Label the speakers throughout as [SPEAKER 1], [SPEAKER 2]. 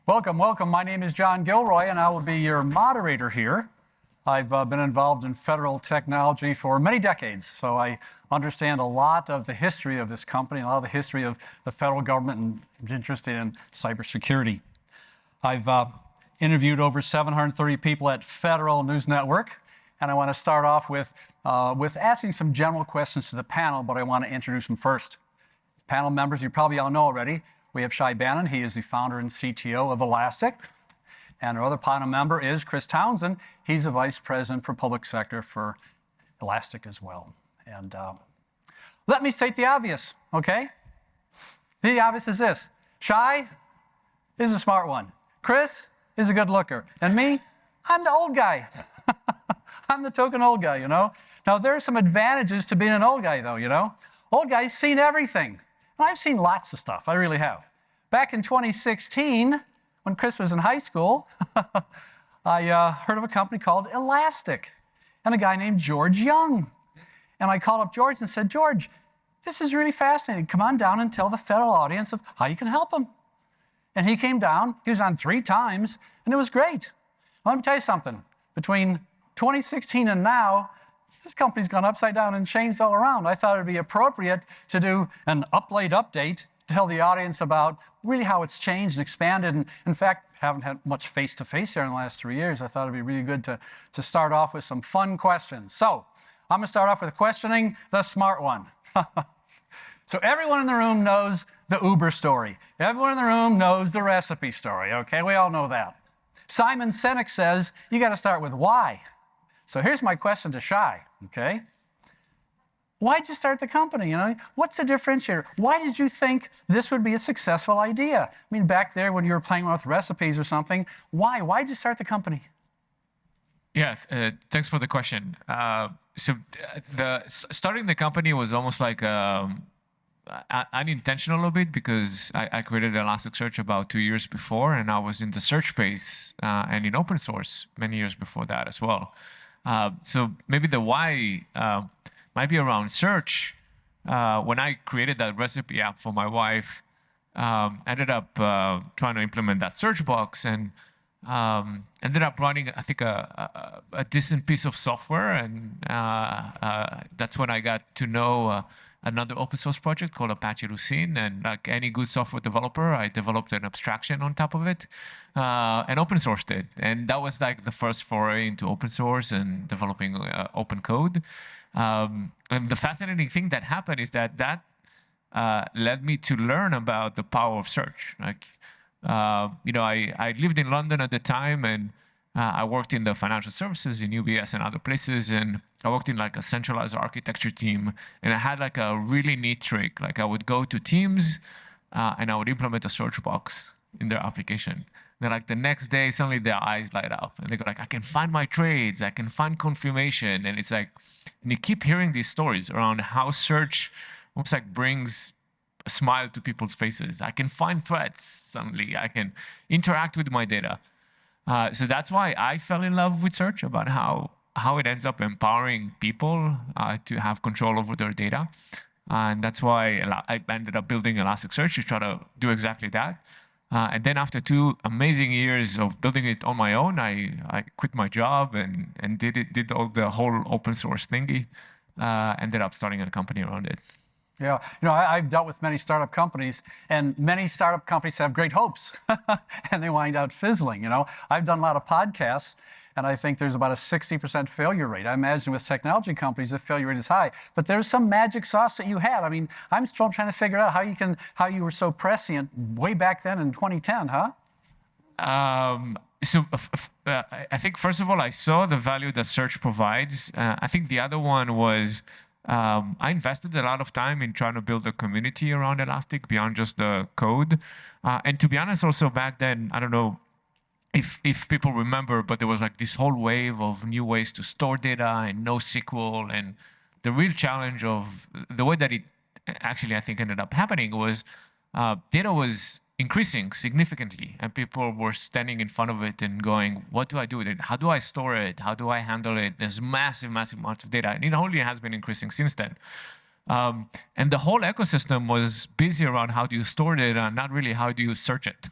[SPEAKER 1] Welcome, welcome. My name is John Gilroy, and I will be your moderator here. I've been involved in federal technology for many decades, so I understand a lot of the history of this company, a lot of the history of the federal government, and I'm interested in cybersecurity. I've interviewed over 730 people at Federal News Network, and I want to start off with asking some general questions to the panel, but I want to introduce them first. Panel members, you probably all know already. We have Shay Banon. He is the founder and CTO of Elastic. And our other panel member is Chris Townsend. He's the vice president for public sector for Elastic as well. And let me state the obvious, okay? The obvious is this. Shay is a smart one. Chris is a good looker. And me, I'm the old guy. I'm the token old guy, you know? Now, there are some advantages to being an old guy, though, you know? Old guys seen everything. And I've seen lots of stuff, I really have. Back in 2016, when Chris was in high school, I heard of a company called Elastic and a guy named George Young. And I called up George and said, George, this is really fascinating. Come on down and tell the federal audience of how you can help them. And he came down, he was on 3 times, and it was great. Let me tell you something. Between 2016 and now, this company's gone upside down and changed all around. I thought it'd be appropriate to do an up-late update to tell the audience about really how it's changed and expanded. And in fact, haven't had much face-to-face here in the last 3 years. I thought it'd be really good to start off with some fun questions. So I'm gonna start off with questioning the smart one. So everyone in the room knows the Uber story. Everyone in the room knows the recipe story, okay? We all know that. Simon Sinek says, you gotta start with why. So here's my question to Shay, okay? Why'd you start the company, you know? What's the differentiator? Why did you think this would be a successful idea? I mean, back there when you were playing with recipes or something, why? Why'd you start the company?
[SPEAKER 2] Yeah, thanks for the question. Starting the company was almost like unintentional a bit because I created Elasticsearch about 2 years before, and I was in the search space and in open source many years before that as well. So maybe the why might be around search. When I created that recipe app for my wife, ended up trying to implement that search box and ended up running, I think, a decent piece of software. And that's when I got to know another open source project called Apache Lucene. And like any good software developer, I developed an abstraction on top of it and open sourced it. And that was like the first foray into open source and developing open code. And the fascinating thing that happened is that led me to learn about the power of search. Like, you know, I lived in London at the time, and I worked in the financial services in UBS and other places, and I worked in like a centralized architecture team, and I had like a really neat trick. Like I would go to teams and I would implement a search box in their application. Then like the next day, suddenly their eyes light up and they go like, I can find my trades, I can find confirmation. And it's like, and you keep hearing these stories around how search almost like brings a smile to people's faces. I can find threats suddenly, I can interact with my data. So that's why I fell in love with search, about how it ends up empowering people to have control over their data. And that's why I ended up building Elasticsearch to try to do exactly that. And then after 2 amazing years of building it on my own, I quit my job and did all the whole open source thingy. Ended up starting a company around it.
[SPEAKER 1] Yeah, you know, I've dealt with many startup companies, and many startup companies have great hopes, and they wind out fizzling, you know. I've done a lot of podcasts, and I think there's about a 60% failure rate. I imagine with technology companies, the failure rate is high. But there's some magic sauce that you had. I mean, I'm still trying to figure out how you were so prescient way back then in 2010, huh?
[SPEAKER 2] I think, first of all, I saw the value that search provides. I think the other one was I invested a lot of time in trying to build a community around Elastic beyond just the code. And to be honest, also back then, I don't know if people remember, but there was like this whole wave of new ways to store data and NoSQL. And the real challenge of the way that it actually, I think, ended up happening was data was increasing significantly, and people were standing in front of it and going, what do I do with it? How do I store it? How do I handle it? There's massive amounts of data, and it only has been increasing since then. And the whole ecosystem was busy around how do you store data, not really how do you search it.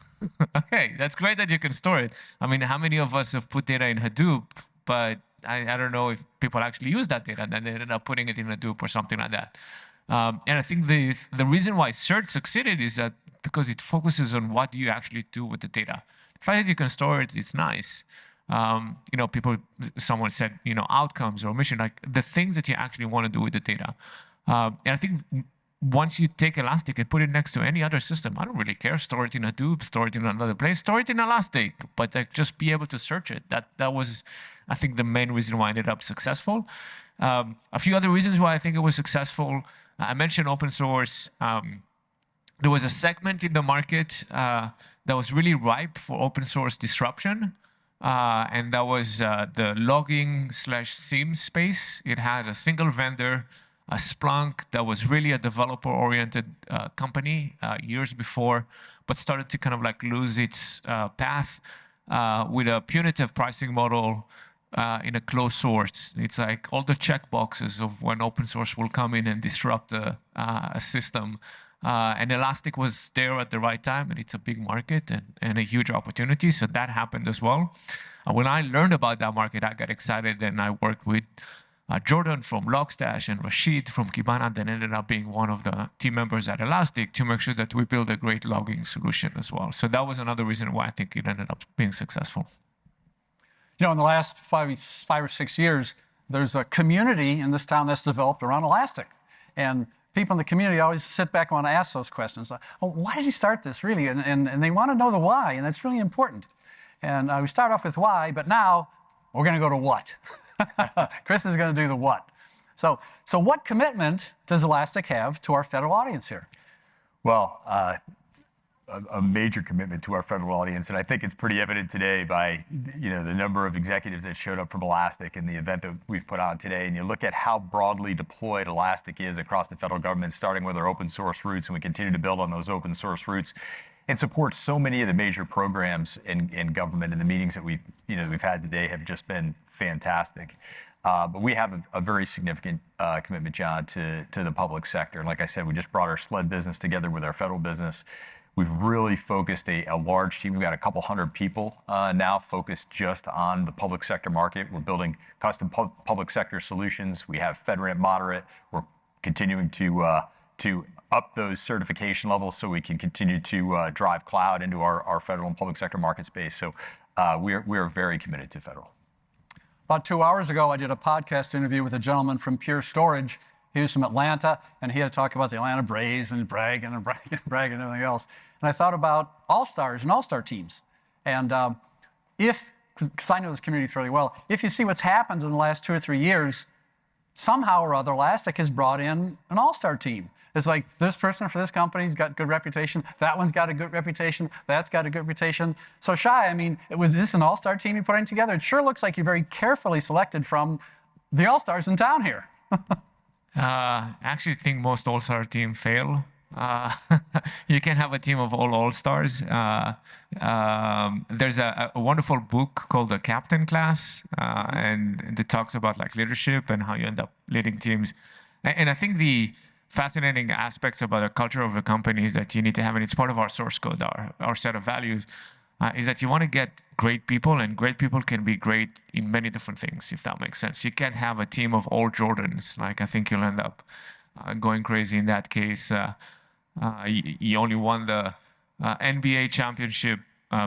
[SPEAKER 2] Okay, that's great that you can store it. I mean, how many of us have put data in Hadoop, but I don't know if people actually use that data, and then they ended up putting it in Hadoop or something like that. And I think the reason why search succeeded is that because it focuses on what do you actually do with the data. The fact that you can store it, it's nice. Someone said, outcomes or mission, like the things that you actually want to do with the data. And I think once you take Elastic and put it next to any other system, I don't really care. Store it in Hadoop, store it in another place, store it in Elastic, but like, just be able to search it. That was, I think, the main reason why I ended up successful. A few other reasons why I think it was successful. I mentioned open source. There was a segment in the market that was really ripe for open source disruption. And that was the logging/SIEM space. It had a single vendor, a Splunk that was really a developer-oriented company years before, but started to kind of like lose its path with a punitive pricing model in a closed source. It's like all the checkboxes of when open source will come in and disrupt a system. And Elastic was there at the right time, and it's a big market and a huge opportunity. So that happened as well. When I learned about that market, I got excited, and I worked with Jordan from Logstash and Rashid from Kibana, that ended up being one of the team members at Elastic to make sure that we build a great logging solution as well. So that was another reason why I think it ended up being successful.
[SPEAKER 1] In the last 5 or 6 years, there's a community in this town that's developed around Elastic. And people in the community always sit back and want to ask those questions. Why did you start this, really? And they want to know the why, and that's really important. And we start off with why, but now we're going to go to what. Chris is going to do the what. So what commitment does Elastic have to our federal audience here?
[SPEAKER 3] Well, a major commitment to our federal audience, and I think it's pretty evident today by the number of executives that showed up from Elastic in the event that we've put on today. And you look at how broadly deployed Elastic is across the federal government, starting with our open source roots, and we continue to build on those open source roots and support so many of the major programs in government. And the meetings that we've had today have just been fantastic. But we have a very significant commitment, John, to the public sector. And like I said, we just brought our SLED business together with our federal business. We've really focused a large team. We've got a couple hundred people now focused just on the public sector market. We're building custom public sector solutions. We have FedRAMP moderate. We're continuing to up those certification levels so we can continue to drive cloud into our federal and public sector market space. So we are very committed to federal.
[SPEAKER 1] About 2 hours ago, I did a podcast interview with a gentleman from Pure Storage. He was from Atlanta, and he had to talk about the Atlanta Braves and bragging and everything else. And I thought about all-stars and all-star teams. And because I know this community fairly well, if you see what's happened in the last 2 or 3 years, somehow or other, Elastic has brought in an all-star team. It's like this person for this company's got good reputation, that one's got a good reputation, that's got a good reputation. So Shay, was this an all-star team you're putting together? It sure looks like you're very carefully selected from the all-stars in town here.
[SPEAKER 2] I actually think most all-star teams fail. You can have a team of all-stars. There's a wonderful book called The Captain Class, and it talks about like leadership and how you end up leading teams. And I think the fascinating aspects about the culture of a company is that you need to have, and it's part of our source code, our set of values, is that you want to get great people, and great people can be great in many different things, if that makes sense. You can't have a team of all Jordans. Like, I think you'll end up going crazy in that case. You only won the NBA championship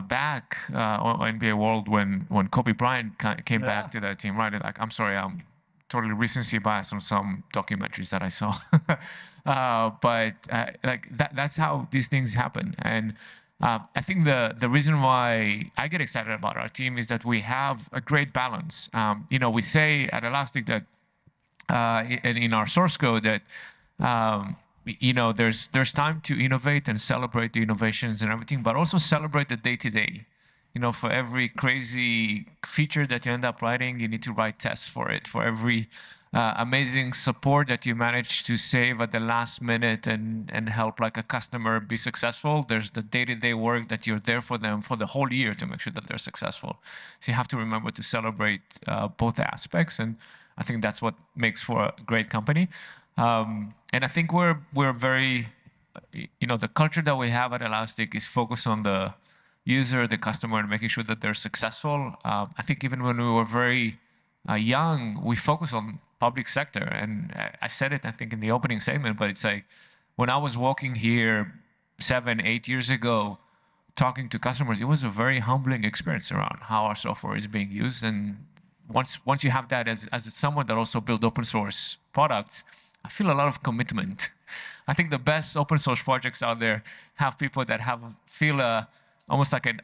[SPEAKER 2] back, or NBA World, when Kobe Bryant came back to that team, right? Like, I'm sorry, I'm totally recency bias on some documentaries that I saw. But that's how these things happen. And I think the reason why I get excited about our team is that we have a great balance. We say at Elastic that in our source code that there's time to innovate and celebrate the innovations and everything, but also celebrate the day-to-day. For every crazy feature that you end up writing, you need to write tests for it. For every amazing support that you manage to save at the last minute and help like a customer be successful, there's the day-to-day work that you're there for them for the whole year to make sure that they're successful. So you have to remember to celebrate both aspects, and I think that's what makes for a great company. And I think we're very, the culture that we have at Elastic is focused on the user, the customer, and making sure that they're successful. I think even when we were very young, we focused on public sector. And I said it, I think, in the opening statement, but it's like, when I was walking here 7, 8 years ago, talking to customers, it was a very humbling experience around how our software is being used. And once you have that as someone that also build open source products, I feel a lot of commitment. I think the best open source projects out there have people that feel almost like an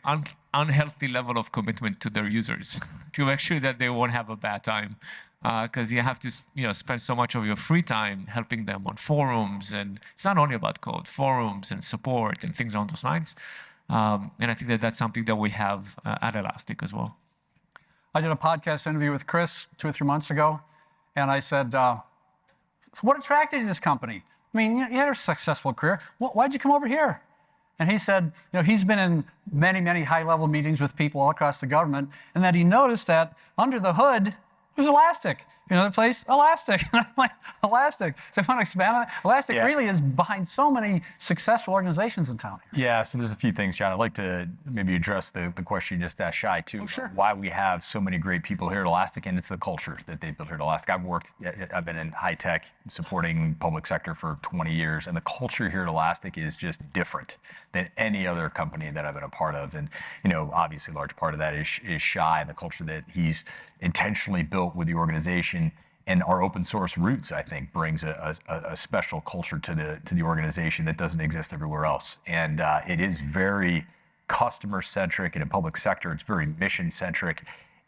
[SPEAKER 2] unhealthy level of commitment to their users to make sure that they won't have a bad time. Because you have to spend so much of your free time helping them on forums. And it's not only about code, forums and support and things along those lines. And I think that that's something that we have at Elastic as well.
[SPEAKER 1] I did a podcast interview with Chris 2 or 3 months ago, and I said, so what attracted you to this company? I mean, you had a successful career. Why'd you come over here? And he said, he's been in many, many high-level meetings with people all across the government, and that he noticed that under the hood, there's Elastic. Another place, Elastic. And I'm like, Elastic. So I want to expand on that. Elastic really is behind so many successful organizations in town.
[SPEAKER 3] Yeah, so there's a few things, John. I'd like to maybe address the question you just asked Shay, too.
[SPEAKER 1] Oh, sure.
[SPEAKER 3] Why we have so many great people here at Elastic, and it's the culture that they built here at Elastic. I've been in high tech supporting public sector for 20 years, and the culture here at Elastic is just different than any other company that I've been a part of. And, obviously a large part of that is Shay and the culture that he's intentionally built with the organization. And our open source roots, I think, brings a special culture to the organization that doesn't exist everywhere else. And it is very customer centric, and in public sector, it's very mission centric.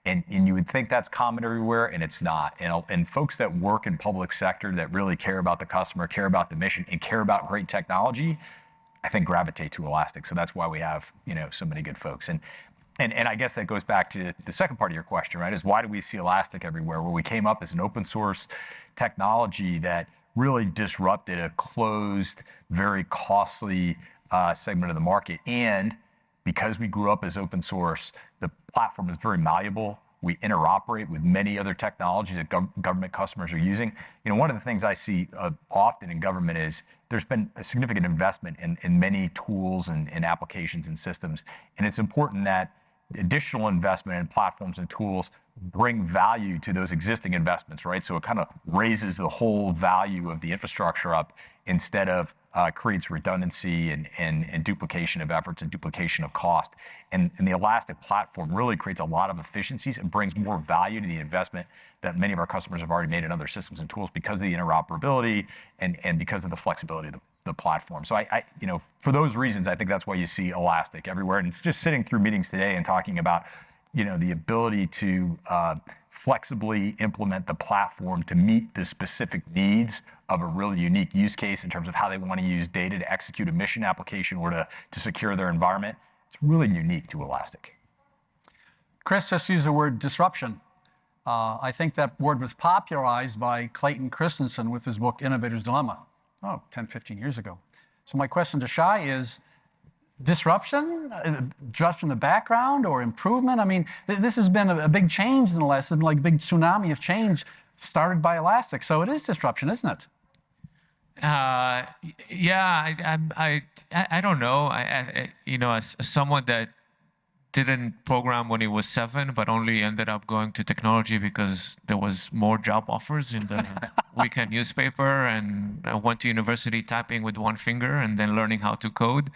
[SPEAKER 3] And you would think that's common everywhere, and it's not. And folks that work in public sector that really care about the customer, care about the mission, and care about great technology, I think gravitate to Elastic. So that's why we have so many good folks. And I guess that goes back to the second part of your question, right? Is why do we see Elastic everywhere? Well, we came up as an open source technology that really disrupted a closed, very costly segment of the market. And because we grew up as open source, the platform is very malleable. We interoperate with many other technologies that government customers are using. One of the things I see often in government is there's been a significant investment in many tools and applications and systems. And it's important that additional investment in platforms and tools bring value to those existing investments, right? So it kind of raises the whole value of the infrastructure up instead of creates redundancy and duplication of efforts and duplication of cost. And the Elastic platform really creates a lot of efficiencies and brings more value to the investment that many of our customers have already made in other systems and tools because of the interoperability and because of the flexibility of the platform. So I for those reasons, I think that's why you see Elastic everywhere. And it's just sitting through meetings today and talking about the ability to flexibly implement the platform to meet the specific needs of a really unique use case in terms of how they want to use data to execute a mission application or to secure their environment. It's really unique to Elastic.
[SPEAKER 1] Chris just used the word disruption. I think that word was popularized by Clayton Christensen with his book, Innovator's Dilemma, 10, 15 years ago. So my question to Shay is, disruption in the background or improvement? I mean, this has been a big change in the last, like a big tsunami of change started by Elastic. So it is disruption, isn't it?
[SPEAKER 2] Yeah, I don't know. As someone that didn't program when he was 7, but only ended up going to technology because there was more job offers in the weekend newspaper, and I went to university typing with one finger and then learning how to code.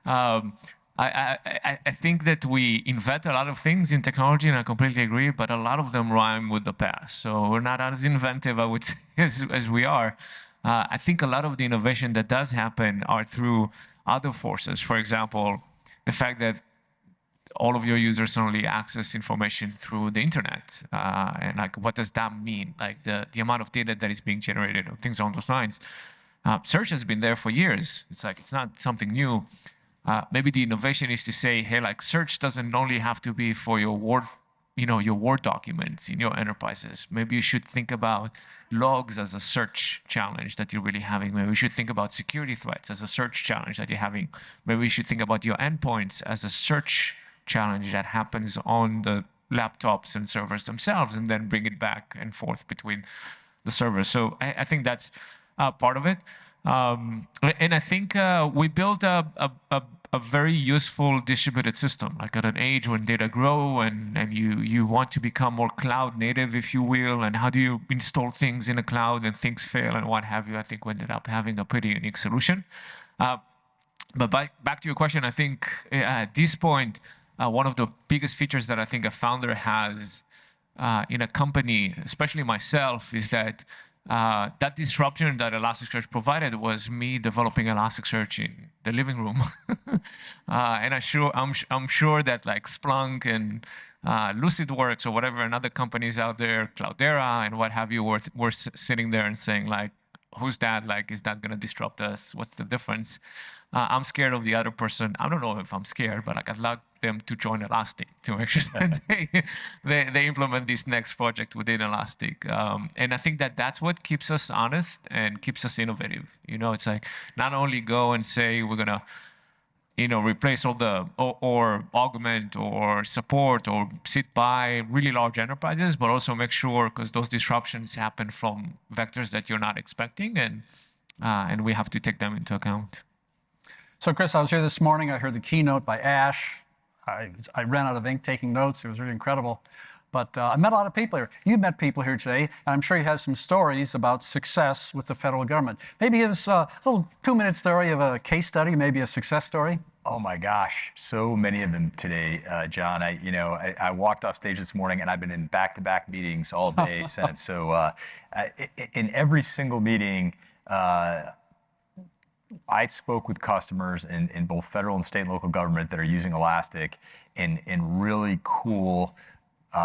[SPEAKER 2] I think that we invent a lot of things in technology, and I completely agree, but a lot of them rhyme with the past. So we're not as inventive, I would say, as we are. I think a lot of the innovation that does happen are through other forces. For example, the fact that all of your users only access information through the internet. And like, what does that mean? Like the amount of data that is being generated or things along those lines. Search has been there for years. It's not something new. Maybe the innovation is to say, hey, like search doesn't only have to be for your Word, your Word documents in your enterprises. Maybe you should think about logs as a search challenge that you're really having. Maybe you should think about security threats as a search challenge that you're having. Maybe you should think about your endpoints as a search challenge that happens on the laptops and servers themselves, and then bring it back and forth between the servers. So I think that's part of it. And I think we built a a very useful distributed system, like at an age when data grow and you want to become more cloud native, if you will, and how do you install things in a cloud and things fail and what have you. I think we ended up having a pretty unique solution. But back to your question, I think at this point, one of the biggest features that I think a founder has in a company, especially myself, is that that disruption that Elasticsearch provided was me developing Elasticsearch in the living room. And I'm sure that like Splunk and LucidWorks or whatever, and other companies out there, Cloudera and what have you, were sitting there and saying like, who's that? Like, is that going to disrupt us? What's the difference? I'm scared of the other person. I don't know if I'm scared, but like I'd like them to join Elastic to make sure that they implement this next project within Elastic. And I think that that's what keeps us honest and keeps us innovative. You know, it's like not only go and say we're gonna, you know, replace all the or augment or support or sit by really large enterprises, but also make sure, because those disruptions happen from vectors that you're not expecting, and we have to take them into account.
[SPEAKER 1] So Chris, I was here this morning. I heard the keynote by Ash. I ran out of ink taking notes. It was really incredible. But I met a lot of people here. You met people here today, and I'm sure you have some stories about success with the federal government. Maybe give us a little 2-minute story of a case study, maybe a success story.
[SPEAKER 3] Oh my gosh, so many of them today, John. I walked off stage this morning, and I've been in back-to-back meetings all day since. So in every single meeting, I spoke with customers in both federal and state and local government that are using Elastic in really cool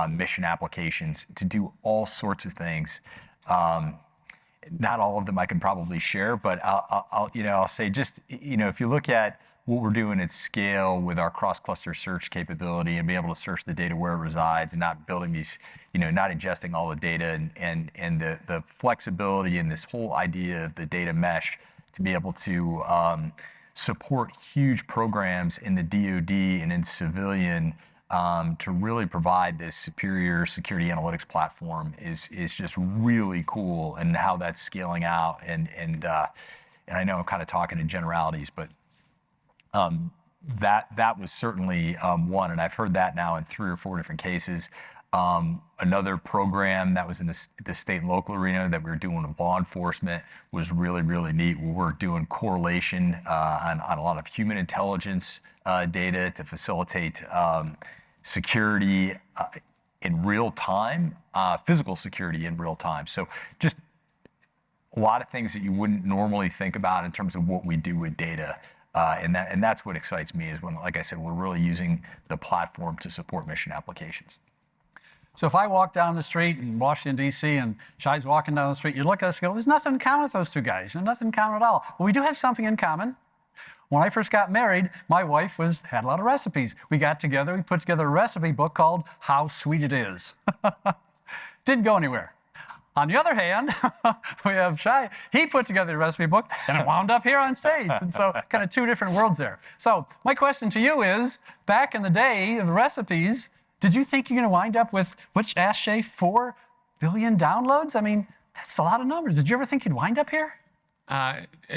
[SPEAKER 3] mission applications to do all sorts of things. Not all of them I can probably share, but I'll say just, if you look at what we're doing at scale with our cross-cluster search capability and being able to search the data where it resides and not building these, not ingesting all the data and the flexibility and this whole idea of the data mesh to be able to support huge programs in the DoD and in civilian to really provide this superior security analytics platform is just really cool, and how that's scaling out. And I know I'm kind of talking in generalities, but that was certainly one, and I've heard that now in 3 or 4 different cases. Another program that was in the state and local arena that we were doing with law enforcement was really, really neat. We're doing correlation on a lot of human intelligence data to facilitate security in real time, physical security in real time. So just a lot of things that you wouldn't normally think about in terms of what we do with data. And that's what excites me, is when, like I said, we're really using the platform to support mission applications.
[SPEAKER 1] So if I walk down the street in Washington, D.C., and Shai's walking down the street, you look at us and go, there's nothing in common with those two guys. There's nothing in common at all. Well, we do have something in common. When I first got married, my wife had a lot of recipes. We got together, we put together a recipe book called How Sweet It Is. Didn't go anywhere. On the other hand, we have Shay. He put together a recipe book, and it wound up here on stage. And so kind of 2 different worlds there. So my question to you is, back in the day of recipes, did you think you're going to wind up with, which asked Shay, 4 billion downloads? I mean, that's a lot of numbers. Did you ever think you'd wind up here?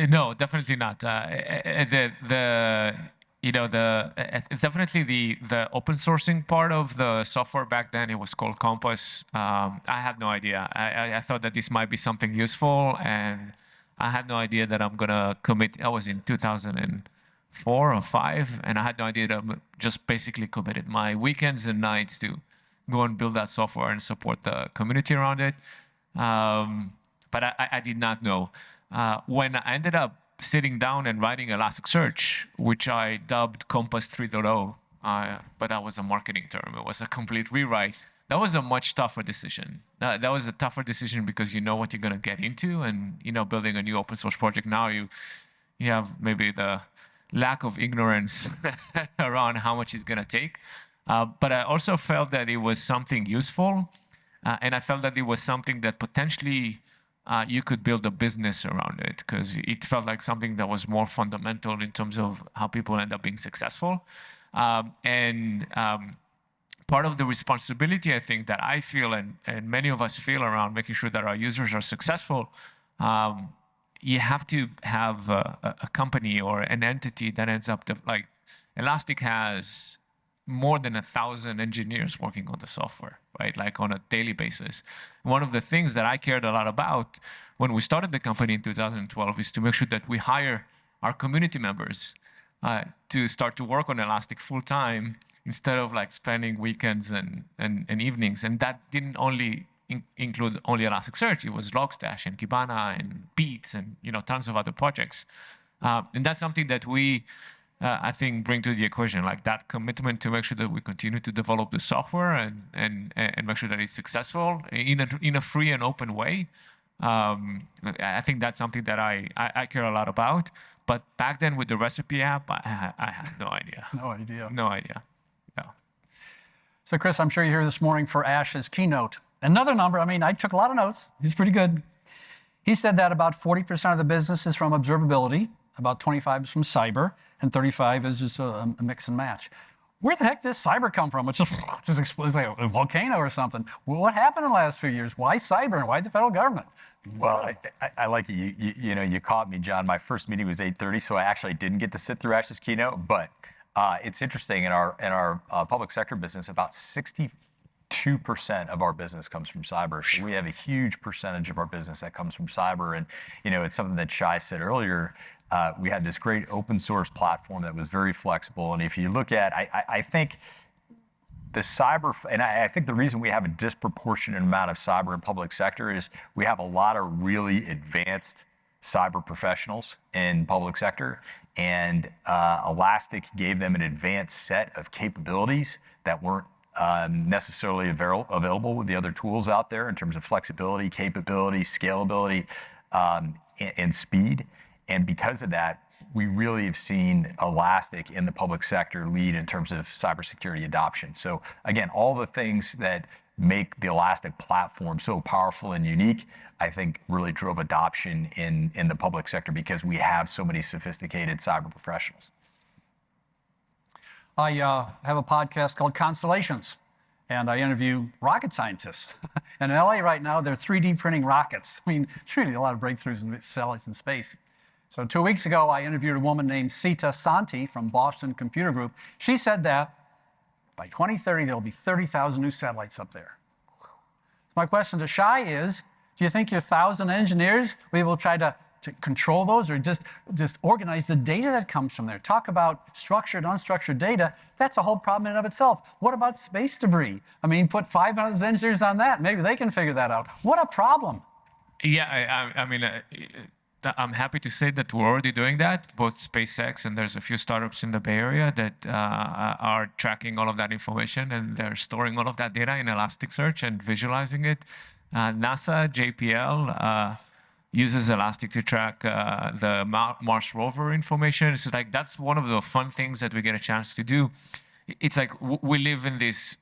[SPEAKER 2] No, definitely not. Definitely the open sourcing part of the software back then, it was called Compass. I had no idea. I thought that this might be something useful, and I had no idea that I'm gonna commit. I was in 2004 or 5, and I had no idea that I'm just basically committed my weekends and nights to go and build that software and support the community around it. But I did not know. When I ended up sitting down and writing Elasticsearch, which I dubbed Compass 3.0, but that was a marketing term. It was a complete rewrite. That was a much tougher decision. That was a tougher decision because you know what you're going to get into, and building a new open source project now, you have maybe the lack of ignorance around how much it's going to take. But I also felt that it was something useful, and I felt that it was something that potentially you could build a business around it, because it felt like something that was more fundamental in terms of how people end up being successful. Part of the responsibility, I think, that I feel and many of us feel around making sure that our users are successful, you have to have a company or an entity that ends up Elastic has more than 1,000 engineers working on the software, right? Like on a daily basis. One of the things that I cared a lot about when we started the company in 2012 is to make sure that we hire our community members to start to work on Elastic full time instead of like spending weekends and evenings. And that didn't only include only Elasticsearch. It was Logstash and Kibana and Beats and tons of other projects. And that's something that we I think bring to the equation, like that commitment to make sure that we continue to develop the software and make sure that it's successul in a free and open way. I think that's something that I care a lot about. But back then with the recipe app, I had no idea.
[SPEAKER 1] No idea.
[SPEAKER 2] No idea. Yeah.
[SPEAKER 1] So Chris, I'm sure you're here this morning for Ash's keynote. Another number, I mean, I took a lot of notes. He's pretty good. He said that about 40% of the business is from observability, about 25 is from cyber, and 35 is just a mix and match. Where the heck does cyber come from? It just explodes like a volcano or something. Well, what happened in the last few years? Why cyber and why the federal government?
[SPEAKER 3] Well, I like it. You caught me, John. My first meeting was 8:30, so I actually didn't get to sit through Ash's keynote. But it's interesting, in our public sector business, about 62% of our business comes from cyber. So we have a huge percentage of our business that comes from cyber. And it's something that Shay said earlier. We had this great open source platform that was very flexible. And if you look at, I think the cyber, and I think the reason we have a disproportionate amount of cyber in public sector is we have a lot of really advanced cyber professionals in public sector. And Elastic gave them an advanced set of capabilities that weren't necessarily available with the other tools out there in terms of flexibility, capability, scalability, and speed. And because of that, we really have seen Elastic in the public sector lead in terms of cybersecurity adoption. So again, all the things that make the Elastic platform so powerful and unique, I think really drove adoption in the public sector because we have so many sophisticated cyber professionals.
[SPEAKER 1] I have a podcast called Constellations, and I interview rocket scientists. And in LA right now, they're 3D printing rockets. I mean, it's really a lot of breakthroughs in satellites in space. So 2 weeks ago, I interviewed a woman named Sita Santi from Boston Computer Group. She said that by 2030, there'll be 30,000 new satellites up there. My question to Shay is, do you think your 1,000 engineers will be able to try to control those or just organize the data that comes from there? Talk about structured, unstructured data. That's a whole problem in and of itself. What about space debris? I mean, put 500 engineers on that. Maybe they can figure that out. What a problem.
[SPEAKER 2] Yeah, I mean, I'm happy to say that we're already doing that, both SpaceX and there's a few startups in the Bay Area that are tracking all of that information and they're storing all of that data in Elasticsearch and visualizing it. NASA, JPL, uses Elastic to track the Mars rover information. So like that's one of the fun things that we get a chance to do. It's like we live in this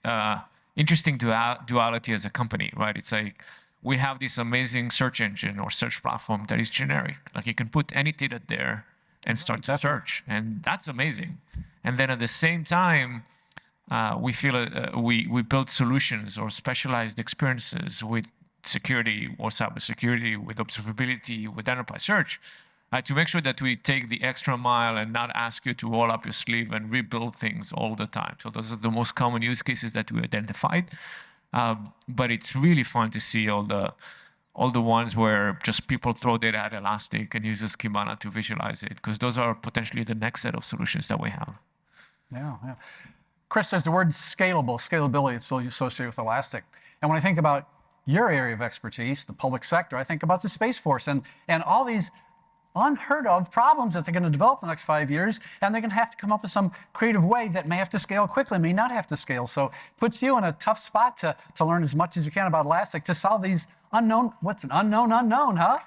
[SPEAKER 2] interesting duality as a company, right? It's like we have this amazing search engine or search platform that is generic. Like you can put any data there and start to search, and that's amazing. And then at the same time, we feel we build solutions or specialized experiences with security or cybersecurity, with observability, with enterprise search, to make sure that we take the extra mile and not ask you to roll up your sleeve and rebuild things all the time. So those are the most common use cases that we identified. But it's really fun to see all the ones where just people throw data at Elastic and use Kibana to visualize it, because those are potentially the next set of solutions that we have.
[SPEAKER 1] Yeah. Chris, there's the word scalability it's associated with Elastic. And when I think about your area of expertise, the public sector, I think about the Space Force and all these unheard of problems that they're going to develop in the next 5 years, and they're going to have to come up with some creative way that may have to scale quickly, may not have to scale. So it puts you in a tough spot to learn as much as you can about Elastic to solve these unknown, what's an unknown unknown, huh?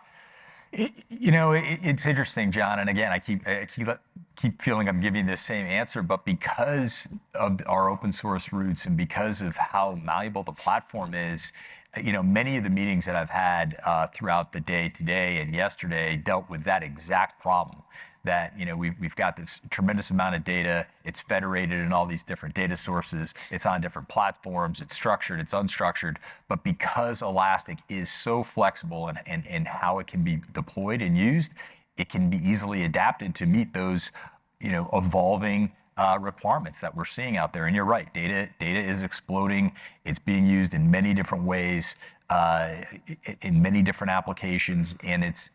[SPEAKER 3] It's interesting, John, and again, I keep feeling I'm giving the same answer, but because of our open source roots and because of how malleable the platform is, many of the meetings that I've had throughout the day today and yesterday dealt with that exact problem. That we've got this tremendous amount of data. It's federated in all these different data sources. It's on different platforms. It's structured. It's unstructured. But because Elastic is so flexible in how it can be deployed and used, it can be easily adapted to meet those evolving requirements that we're seeing out there. And you're right, data is exploding. It's being used in many different ways, in many different applications, and it's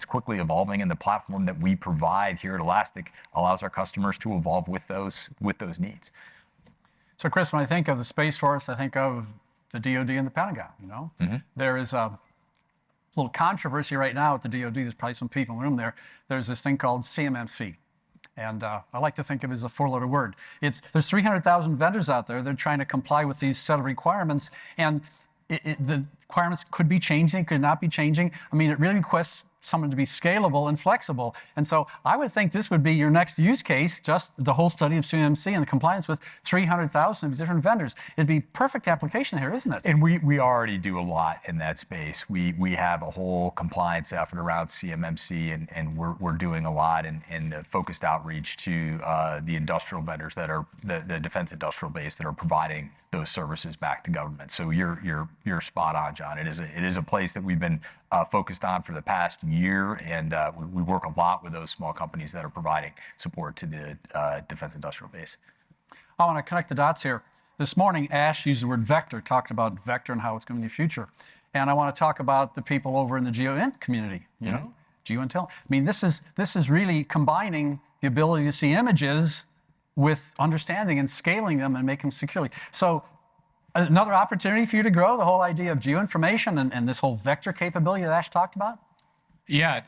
[SPEAKER 3] quickly evolving. And the platform that we provide here at Elastic allows our customers to evolve with those needs.
[SPEAKER 1] So, Chris, when I think of the Space Force, I think of the DoD and the Pentagon. There is a little controversy right now at the DoD. There's probably some people in the room there. There's this thing called CMMC. And I like to think of it as a four-letter word. There's 300,000 vendors out there. They're trying to comply with these set of requirements. And the requirements could be changing, could not be changing. I mean, it really requests someone to be scalable and flexible. And so I would think this would be your next use case, just the whole study of CMMC and the compliance with 300,000 different vendors. It'd be perfect application here, isn't it?
[SPEAKER 3] And we already do a lot in that space. We have a whole compliance effort around CMMC, and we're doing a lot in the focused outreach to the industrial vendors that are the defense industrial base that are providing those services back to government. So you're spot on, John. It is a place that we've been focused on for the past year, and we work a lot with those small companies that are providing support to the defense industrial base.
[SPEAKER 1] I want to connect the dots here. This morning, Ash used the word vector, talked about vector and how it's going to be the future. And I want to talk about the people over in the GeoInt community, GeoIntel. I mean, this is really combining the ability to see images with understanding and scaling them and make them securely. So another opportunity for you to grow, the whole idea of geoinformation and this whole vector capability that Ash talked about?
[SPEAKER 2] Yeah,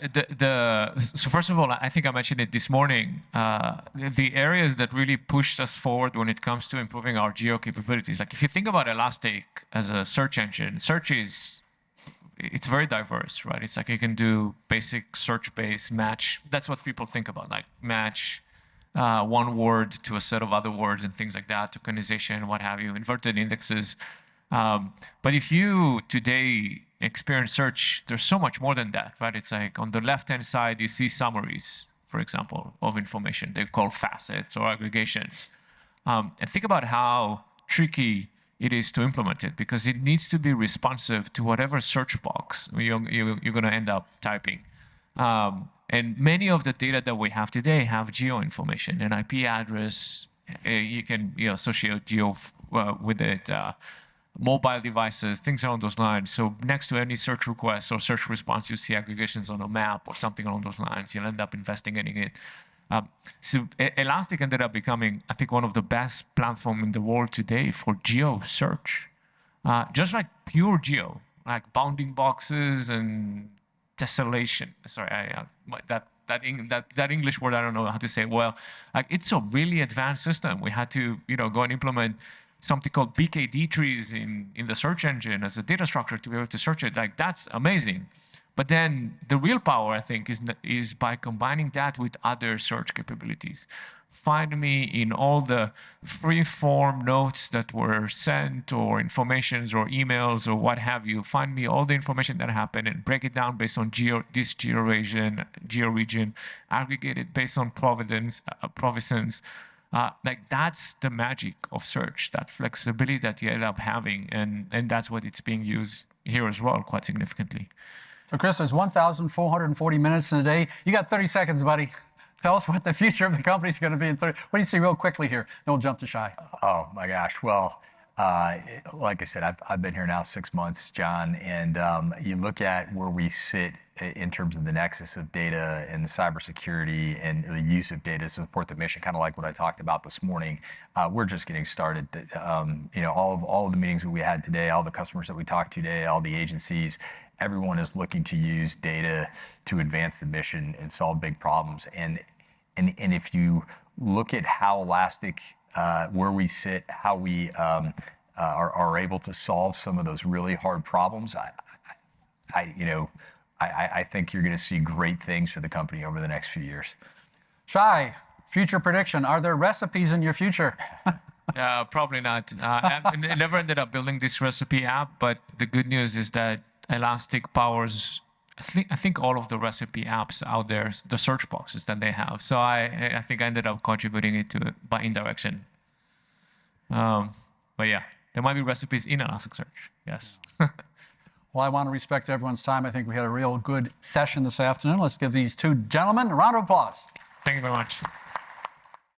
[SPEAKER 2] so first of all, I think I mentioned it this morning, the areas that really pushed us forward when it comes to improving our geo capabilities. Like if you think about Elastic as a search engine, it's very diverse, right? It's like you can do basic search-based match. That's what people think about, like match one word to a set of other words and things like that, tokenization, what have you, inverted indexes. But if you today experience search, there's so much more than that, right? It's like on the left-hand side, you see summaries, for example, of information. They're called facets or aggregations. And think about how tricky it is to implement it, because it needs to be responsive to whatever search box you're going to end up typing. And many of the data that we have today have geo information, an IP address. You can associate geo with it, mobile devices, things along those lines. So next to any search request or search response, you see aggregations on a map or something along those lines. You'll end up investigating it. So Elastic ended up becoming, I think, one of the best platforms in the world today for geo search. Just like pure geo, like bounding boxes and tessellation. Sorry, that English word, I don't know how to say it well. Like it's a really advanced system. We had to go and implement something called BKD trees in the search engine as a data structure to be able to search it. Like that's amazing. But then the real power, I think, is by combining that with other search capabilities. Find me in all the free-form notes that were sent, or informations or emails or what have you. Find me all the information that happened and break it down based on this geo region, aggregate it based on provenance. Like that's the magic of search, that flexibility that you end up having, and that's what it's being used here as well, quite significantly.
[SPEAKER 1] So Chris, there's 1,440 minutes in a day. You got 30 seconds, buddy. Tell us what the future of the company is going to be in 30. What do you see real quickly here? Then we'll jump to Shay.
[SPEAKER 3] Oh my gosh. Well, like I said, I've been here now 6 months, John, and you look at where we sit in terms of the nexus of data and the cybersecurity and the use of data to support the mission, kind of like what I talked about this morning. We're just getting started. All of the meetings that we had today, all the customers that we talked to today, all the agencies, everyone is looking to use data to advance the mission and solve big problems. And if you look at how Elastic, where we sit, how we are able to solve some of those really hard problems, I think you're going to see great things for the company over the next few years.
[SPEAKER 1] Shay, future prediction. Are there recipes in your future?
[SPEAKER 2] Probably not. I never ended up building this recipe app, but the good news is that Elastic powers, I think all of the recipe apps out there, the search boxes that they have. So I think I ended up contributing it to it by indirection. But yeah, there might be recipes in Elasticsearch. Yes.
[SPEAKER 1] Well, I want to respect everyone's time. I think we had a real good session this afternoon. Let's give these two gentlemen a round of applause.
[SPEAKER 2] Thank you very much.